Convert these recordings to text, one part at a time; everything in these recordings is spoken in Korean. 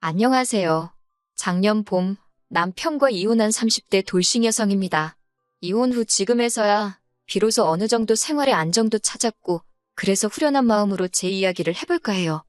안녕하세요. 작년 봄 남편과 이혼한 30대 돌싱 여성입니다. 이혼 후 지금에서야 비로소 어느 정도 생활의 안정도 찾았고 그래서 후련한 마음으로 제 이야기를 해볼까 해요.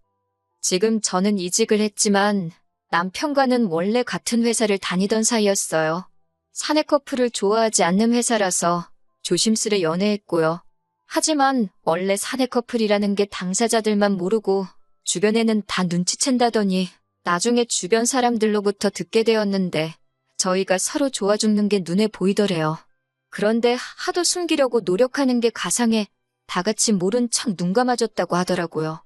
지금 저는 이직을 했지만 남편과는 원래 같은 회사를 다니던 사이였어요. 사내 커플을 좋아하지 않는 회사라서 조심스레 연애했고요. 하지만 원래 사내 커플이라는 게 당사자들만 모르고 주변에는 다 눈치챈다더니 나중에 주변 사람들로부터 듣게 되었는데 저희가 서로 좋아 죽는 게 눈에 보이더래요. 그런데 하도 숨기려고 노력하는 게 가상해 다 같이 모른 척 눈 감아줬다고 하더라고요.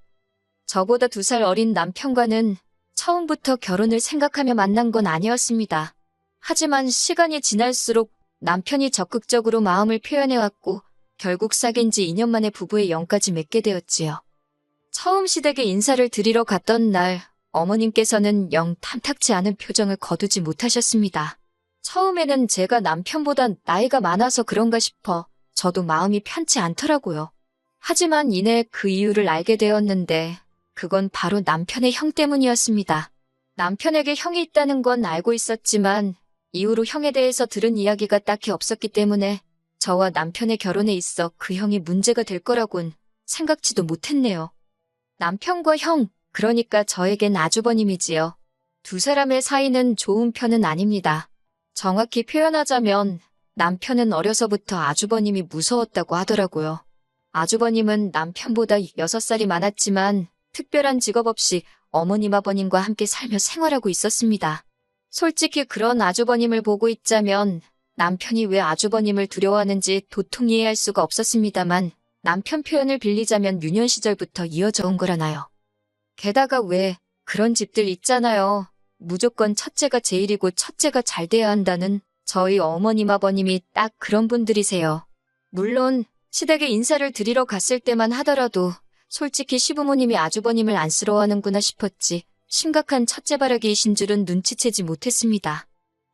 저보다 2살 어린 남편과는 처음부터 결혼을 생각하며 만난 건 아니었습니다. 하지만 시간이 지날수록 남편이 적극적으로 마음을 표현해왔고 결국 사귄 지 2년 만에 부부의 영까지 맺게 되었지요. 처음 시댁에 인사를 드리러 갔던 날 어머님께서는 영 탐탁치 않은 표정을 거두지 못하셨습니다. 처음에는 제가 남편보다 나이가 많아서 그런가 싶어 저도 마음이 편치 않더라고요. 하지만 이내 그 이유를 알게 되었는데 그건 바로 남편의 형 때문이었습니다. 남편에게 형이 있다는 건 알고 있었지만 이후로 형에 대해서 들은 이야기가 딱히 없었기 때문에 저와 남편의 결혼에 있어 그 형이 문제가 될 거라곤 생각지도 못했네요. 남편과 형, 그러니까 저에겐 아주버님이지요. 2사람의 사이는 좋은 편은 아닙니다. 정확히 표현하자면 남편은 어려서부터 아주버님이 무서웠다고 하더라고요. 아주버님은 남편보다 6살이 많았지만 특별한 직업 없이 어머님 아버님과 함께 살며 생활하고 있었습니다. 솔직히 그런 아주버님을 보고 있자면 남편이 왜 아주버님을 두려워하는지 도통 이해할 수가 없었습니다만 남편 표현을 빌리자면 유년 시절부터 이어져 온 거라나요. 게다가 왜 그런 집들 있잖아요. 무조건 첫째가 제일이고 첫째가 잘 돼야 한다는 저희 어머님 아버님이 딱 그런 분들이세요. 물론 시댁에 인사를 드리러 갔을 때만 하더라도 솔직히 시부모님이 아주버님을 안쓰러워하는구나 싶었지 심각한 첫째 바라기이신 줄은 눈치채지 못했습니다.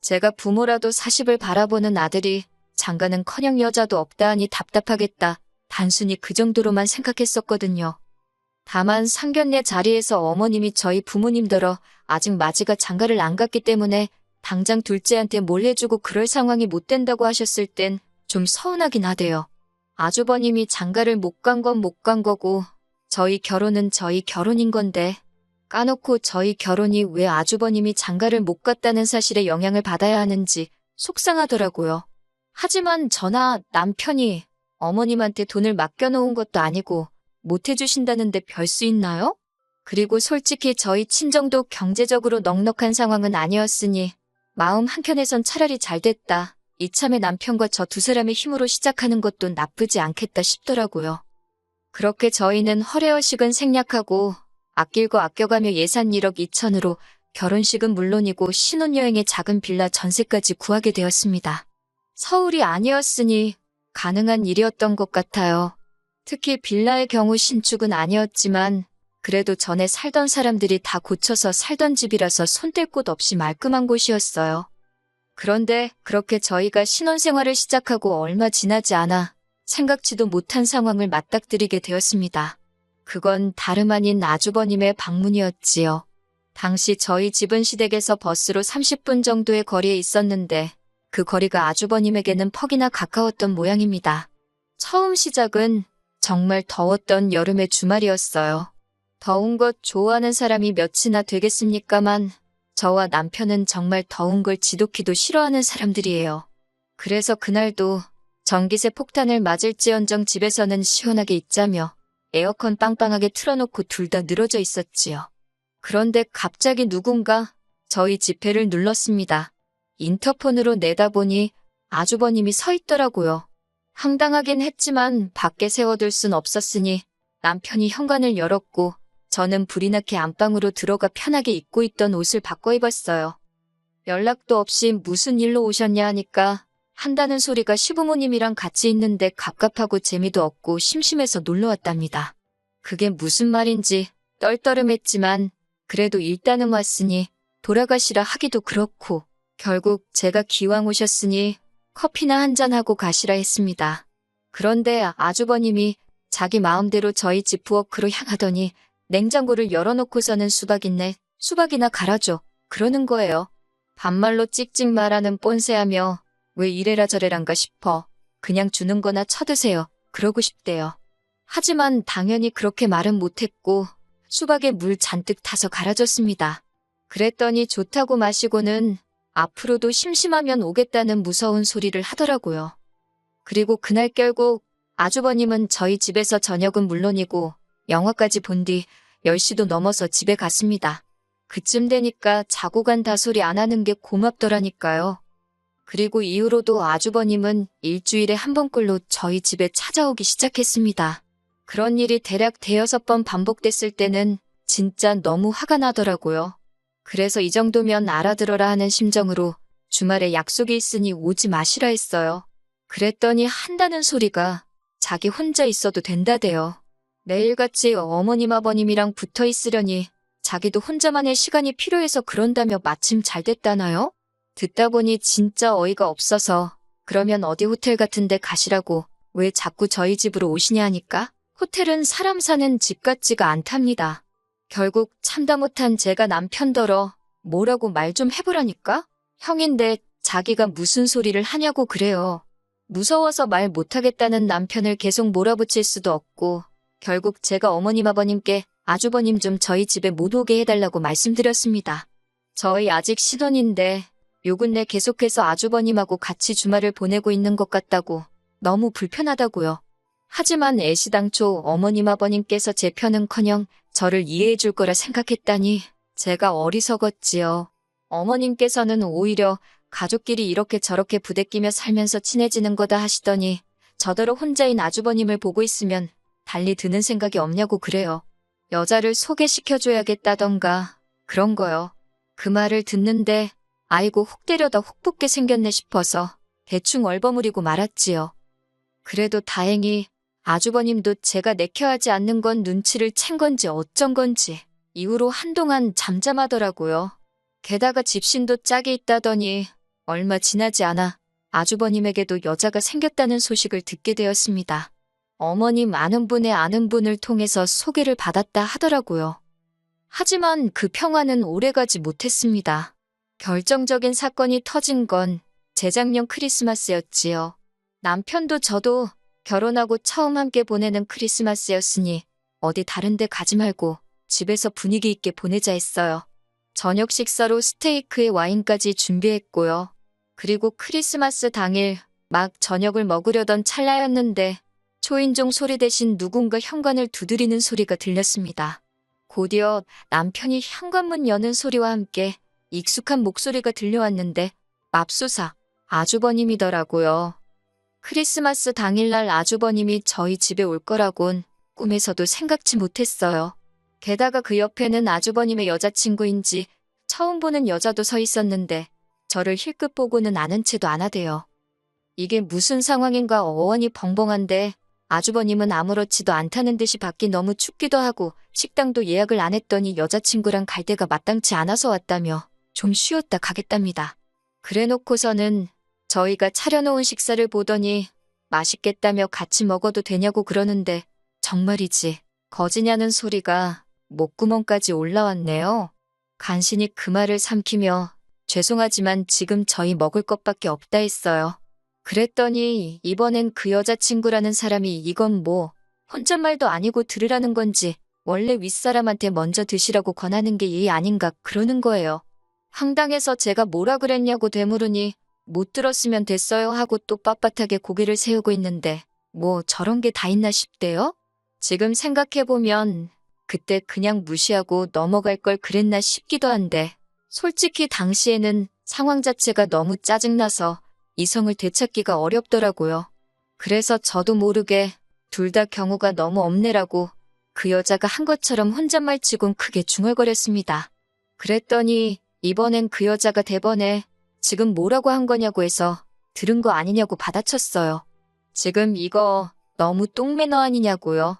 제가 부모라도 40을 바라보는 아들이 장가는커녕 여자도 없다 하니 답답하겠다. 단순히 그 정도로만 생각했었거든요. 다만 상견례 자리에서 어머님이 저희 부모님더러 아직 맞이가 장가를 안 갔기 때문에 당장 둘째한테 뭘 해주고 그럴 상황이 못 된다고 하셨을 땐 좀 서운하긴 하대요. 아주버님이 장가를 못 간 건 못 간 거고 저희 결혼은 저희 결혼인 건데 까놓고 저희 결혼이 왜 아주버님이 장가를 못 갔다는 사실에 영향을 받아야 하는지 속상하더라고요. 하지만 저나 남편이 어머님한테 돈을 맡겨놓은 것도 아니고 못 해주신다는데 별 수 있나요? 그리고 솔직히 저희 친정도 경제적으로 넉넉한 상황은 아니었으니 마음 한켠에선 차라리 잘 됐다. 이참에 남편과 저 2사람의 힘으로 시작하는 것도 나쁘지 않겠다 싶더라고요. 그렇게 저희는 허례허식은 생략하고 아낄 거 아껴가며 예산 1억 2천으로 결혼식은 물론이고 신혼여행의 작은 빌라 전세까지 구하게 되었습니다. 서울이 아니었으니 가능한 일이었던 것 같아요. 특히 빌라의 경우 신축은 아니었지만 그래도 전에 살던 사람들이 다 고쳐서 살던 집이라서 손댈 곳 없이 말끔한 곳이었어요. 그런데 그렇게 저희가 신혼생활을 시작하고 얼마 지나지 않아 생각지도 못한 상황을 맞닥뜨리게 되었습니다. 그건 다름 아닌 아주버님의 방문이었지요. 당시 저희 집은 시댁에서 버스로 30분 정도의 거리에 있었는데 그 거리가 아주버님에게는 퍽이나 가까웠던 모양입니다. 처음 시작은 정말 더웠던 여름의 주말이었어요. 더운 것 좋아하는 사람이 몇이나 되겠습니까만 저와 남편은 정말 더운 걸 지독히도 싫어하는 사람들이에요. 그래서 그날도 전기세 폭탄을 맞을지언정 집에서는 시원하게 있자며 에어컨 빵빵하게 틀어놓고 둘 다 늘어져 있었지요. 그런데 갑자기 누군가 저희 지폐를 눌렀습니다. 인터폰으로 내다보니 아주버님이 서 있더라고요. 황당하긴 했지만 밖에 세워둘 순 없었으니 남편이 현관을 열었고 저는 불이 나게 안방으로 들어가 편하게 입고 있던 옷을 바꿔 입었어요. 연락도 없이 무슨 일로 오셨냐 하니까 한다는 소리가 시부모님이랑 같이 있는데 갑갑하고 재미도 없고 심심해서 놀러 왔답니다. 그게 무슨 말인지 떨떠름했지만 그래도 일단은 왔으니 돌아가시라 하기도 그렇고 결국 제가 기왕 오셨으니 커피나 한잔하고 가시라 했습니다. 그런데 아주버님이 자기 마음대로 저희 집 부엌으로 향하더니 냉장고를 열어놓고서는 수박인네 수박이나 갈아줘. 그러는 거예요. 반말로 찍찍 말하는 뻔세하며 왜 이래라 저래란가 싶어. 그냥 주는 거나 쳐드세요. 그러고 싶대요. 하지만 당연히 그렇게 말은 못했고 수박에 물 잔뜩 타서 갈아줬습니다. 그랬더니 좋다고 마시고는 앞으로도 심심하면 오겠다는 무서운 소리를 하더라고요. 그리고 그날 결국 아주버님은 저희 집에서 저녁은 물론이고 영화까지 본 뒤 10시도 넘어서 집에 갔습니다. 그쯤 되니까 자고 간다 소리 안 하는 게 고맙더라니까요. 그리고 이후로도 아주버님은 일주일에 한 번꼴로 저희 집에 찾아오기 시작했습니다. 그런 일이 대략 대여섯 번 반복됐을 때는 진짜 너무 화가 나더라고요. 그래서 이 정도면 알아들어라 하는 심정으로 주말에 약속이 있으니 오지 마시라 했어요. 그랬더니 한다는 소리가 자기 혼자 있어도 된다대요. 매일같이 어머님 아버님이랑 붙어 있으려니 자기도 혼자만의 시간이 필요해서 그런다며 마침 잘 됐다나요? 듣다 보니 진짜 어이가 없어서 그러면 어디 호텔 같은 데 가시라고 왜 자꾸 저희 집으로 오시냐 하니까 호텔은 사람 사는 집 같지가 않답니다. 결국 참다 못한 제가 남편더러 뭐라고 말 좀 해보라니까? 형인데 자기가 무슨 소리를 하냐고 그래요. 무서워서 말 못하겠다는 남편을 계속 몰아붙일 수도 없고 결국 제가 어머님 아버님께 아주버님 좀 저희 집에 못 오게 해달라고 말씀드렸습니다. 저희 아직 신혼인데 요근래 계속해서 아주버님하고 같이 주말을 보내고 있는 것 같다고 너무 불편하다고요. 하지만 애시당초 어머님 아버님께서 제 편은커녕 저를 이해해 줄 거라 생각했다니 제가 어리석었지요. 어머님께서는 오히려 가족끼리 이렇게 저렇게 부대끼며 살면서 친해지는 거다 하시더니 저더러 혼자인 아주버님을 보고 있으면 달리 드는 생각이 없냐고 그래요. 여자를 소개시켜줘야겠다던가 그런 거요. 그 말을 듣는데 아이고 혹 때려다 혹 붙게 생겼네 싶어서 대충 얼버무리고 말았지요. 그래도 다행히 아주버님도 제가 내켜하지 않는 건 눈치를 챈 건지 어쩐 건지 이후로 한동안 잠잠하더라고요. 게다가 집신도 짝이 있다더니 얼마 지나지 않아 아주버님에게도 여자가 생겼다는 소식을 듣게 되었습니다. 어머님 아는 분의 아는 분을 통해서 소개를 받았다 하더라고요. 하지만 그 평화는 오래가지 못했습니다. 결정적인 사건이 터진 건 재작년 크리스마스였지요. 남편도 저도 결혼하고 처음 함께 보내는 크리스마스였으니 어디 다른 데 가지 말고 집에서 분위기 있게 보내자 했어요. 저녁 식사로 스테이크에 와인까지 준비했고요. 그리고 크리스마스 당일 막 저녁을 먹으려던 찰나였는데 초인종 소리 대신 누군가 현관을 두드리는 소리가 들렸습니다. 곧이어 남편이 현관문 여는 소리와 함께 익숙한 목소리가 들려왔는데 맙소사 아주버님이더라고요. 크리스마스 당일날 아주버님이 저희 집에 올 거라곤 꿈에서도 생각지 못했어요. 게다가 그 옆에는 아주버님의 여자친구인지 처음 보는 여자도 서 있었는데 저를 힐끗 보고는 아는 체도 안 하대요. 이게 무슨 상황인가 어원이 벙벙한데 아주버님은 아무렇지도 않다는 듯이 밖이 너무 춥기도 하고 식당도 예약을 안 했더니 여자친구랑 갈 데가 마땅치 않아서 왔다며 좀 쉬었다 가겠답니다. 그래놓고서는 저희가 차려놓은 식사를 보더니 맛있겠다며 같이 먹어도 되냐고 그러는데 정말이지 거지냐는 소리가 목구멍까지 올라왔네요. 간신히 그 말을 삼키며 죄송하지만 지금 저희 먹을 것밖에 없다 했어요. 그랬더니 이번엔 그 여자친구라는 사람이 이건 뭐 혼잣말도 아니고 들으라는 건지 원래 윗사람한테 먼저 드시라고 권하는 게 예의 아닌가 그러는 거예요. 황당해서 제가 뭐라 그랬냐고 되물으니 못 들었으면 됐어요 하고 또 빳빳하게 고개를 세우고 있는데 뭐 저런 게 다 있나 싶대요? 지금 생각해보면 그때 그냥 무시하고 넘어갈 걸 그랬나 싶기도 한데 솔직히 당시에는 상황 자체가 너무 짜증나서 이성을 되찾기가 어렵더라고요. 그래서 저도 모르게 둘 다 경우가 너무 없네라고 그 여자가 한 것처럼 혼잣말 치곤 크게 중얼거렸습니다. 그랬더니 이번엔 그 여자가 대번에 지금 뭐라고 한 거냐고 해서 들은 거 아니냐고 받아쳤어요. 지금 이거 너무 똥매너 아니냐고요.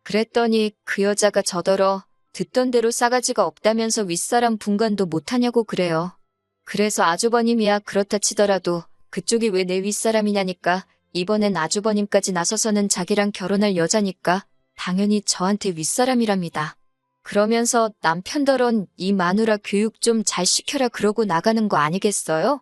그랬더니 그 여자가 저더러 듣던 대로 싸가지가 없다면서 윗사람 분간도 못하냐고 그래요. 그래서 아주버님이야 그렇다 치더라도 그쪽이 왜 내 윗사람이냐니까 이번엔 아주버님까지 나서서는 자기랑 결혼할 여자니까 당연히 저한테 윗사람이랍니다. 그러면서 남편더런 이 마누라 교육 좀 잘 시켜라 그러고 나가는 거 아니겠어요?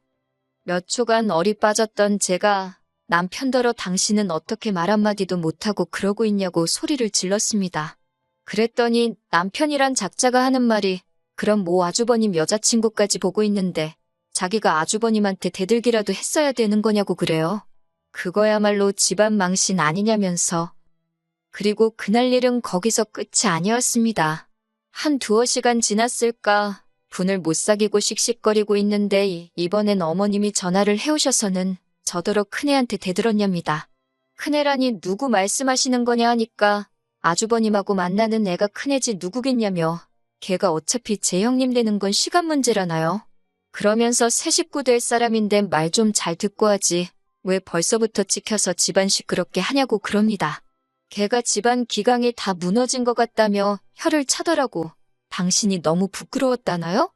몇 초간 얼이 빠졌던 제가 남편더러 당신은 어떻게 말 한마디도 못하고 그러고 있냐고 소리를 질렀습니다. 그랬더니 남편이란 작자가 하는 말이 그럼 뭐 아주버님 여자친구까지 보고 있는데 자기가 아주버님한테 대들기라도 했어야 되는 거냐고 그래요. 그거야말로 집안 망신 아니냐면서. 그리고 그날 일은 거기서 끝이 아니었습니다. 한 두어 시간 지났을까 분을 못 사귀고 씩씩거리고 있는데 이번엔 어머님이 전화를 해오셔서는 저더러 큰애한테 대들었냐입니다. 큰애라니 누구 말씀하시는 거냐 하니까 아주버님하고 만나는 애가 큰애지 누구겠냐며 걔가 어차피 제 형님 되는 건 시간 문제라나요. 그러면서 새 식구 될 사람인데 말 좀 잘 듣고 하지 왜 벌써부터 찍혀서 집안 시끄럽게 하냐고 그럽니다. 걔가 집안 기강이 다 무너진 것 같다며 혀를 차더라고. 당신이 너무 부끄러웠다나요?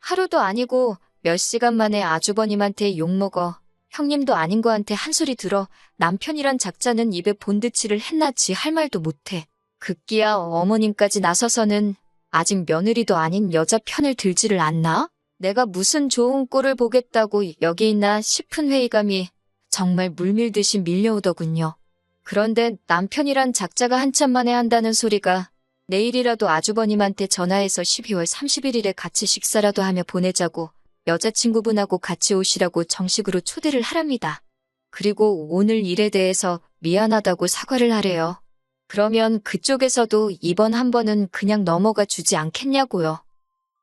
하루도 아니고 몇 시간 만에 아주버님한테 욕먹어 형님도 아닌 거한테 한 소리 들어 남편이란 작자는 입에 본드칠을 했나 지 할 말도 못해. 급기야 어머님까지 나서서는 아직 며느리도 아닌 여자 편을 들지를 않나? 내가 무슨 좋은 꼴을 보겠다고 여기 있나 싶은 회의감이 정말 물밀듯이 밀려오더군요. 그런데 남편이란 작자가 한참 만에 한다는 소리가 내일이라도 아주버님한테 전화해서 12월 31일에 같이 식사라도 하며 보내자고 여자친구분하고 같이 오시라고 정식으로 초대를 하랍니다. 그리고 오늘 일에 대해서 미안하다고 사과를 하래요. 그러면 그쪽에서도 이번 한 번은 그냥 넘어가 주지 않겠냐고요.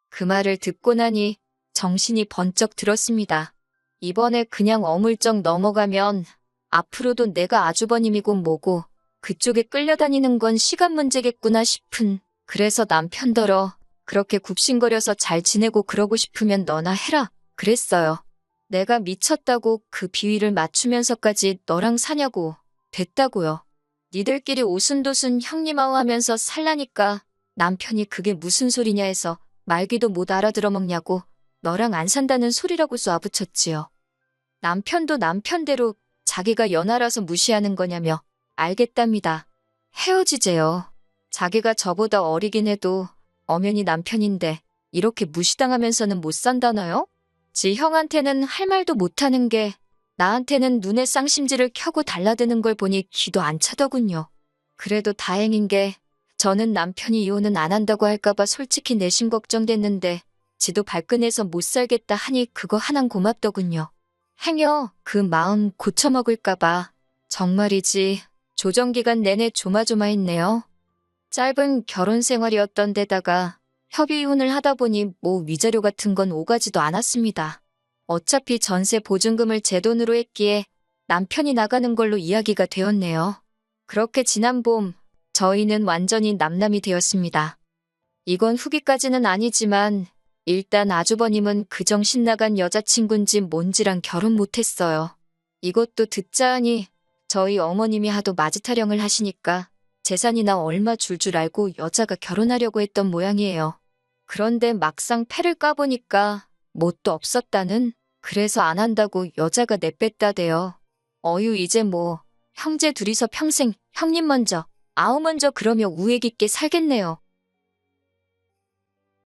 그 말을 듣고 나니 정신이 번쩍 들었습니다. 이번에 그냥 어물쩍 넘어가면 앞으로도 내가 아주버님이고 뭐고 그쪽에 끌려다니는 건 시간 문제겠구나 싶은. 그래서 남편더러 그렇게 굽신거려서 잘 지내고 그러고 싶으면 너나 해라 그랬어요. 내가 미쳤다고 그 비위를 맞추면서까지 너랑 사냐고. 됐다고요. 니들끼리 오순도순 형님아우 하면서 살라니까 남편이 그게 무슨 소리냐 해서 말귀도 못 알아들어 먹냐고 너랑 안 산다는 소리라고 쏘아붙였지요. 남편도 남편대로 자기가 연하라서 무시하는 거냐며 알겠답니다. 헤어지재요. 자기가 저보다 어리긴 해도 엄연히 남편인데 이렇게 무시당하면서는 못 산다나요? 지 형한테는 할 말도 못하는 게 나한테는 눈에 쌍심지를 켜고 달라드는 걸 보니 기도 안 차더군요. 그래도 다행인 게 저는 남편이 이혼은 안 한다고 할까봐 솔직히 내심 걱정됐는데 지도 발끈해서 못 살겠다 하니 그거 하나는 고맙더군요. 행여 그 마음 고쳐먹을까봐 정말이지 조정기간 내내 조마조마했네요. 짧은 결혼 생활이었던 데다가 협의이혼을 하다 보니 뭐 위자료 같은 건 오가지도 않았습니다. 어차피 전세 보증금을 제 돈으로 했기에 남편이 나가는 걸로 이야기가 되었네요. 그렇게 지난 봄 저희는 완전히 남남이 되었습니다. 이건 후기까지는 아니지만 일단 아주버님은 그 정신 나간 여자친구인지 뭔지랑 결혼 못했어요. 이것도 듣자 하니 저희 어머님이 하도 마지타령을 하시니까 재산이나 얼마 줄 알고 여자가 결혼하려고 했던 모양이에요. 그런데 막상 패를 까보니까 뭣도 없었다는. 그래서 안 한다고 여자가 내뺐다대요. 어휴 이제 뭐 형제 둘이서 평생 형님 먼저 아우 먼저 그러며 우애 깊게 살겠네요.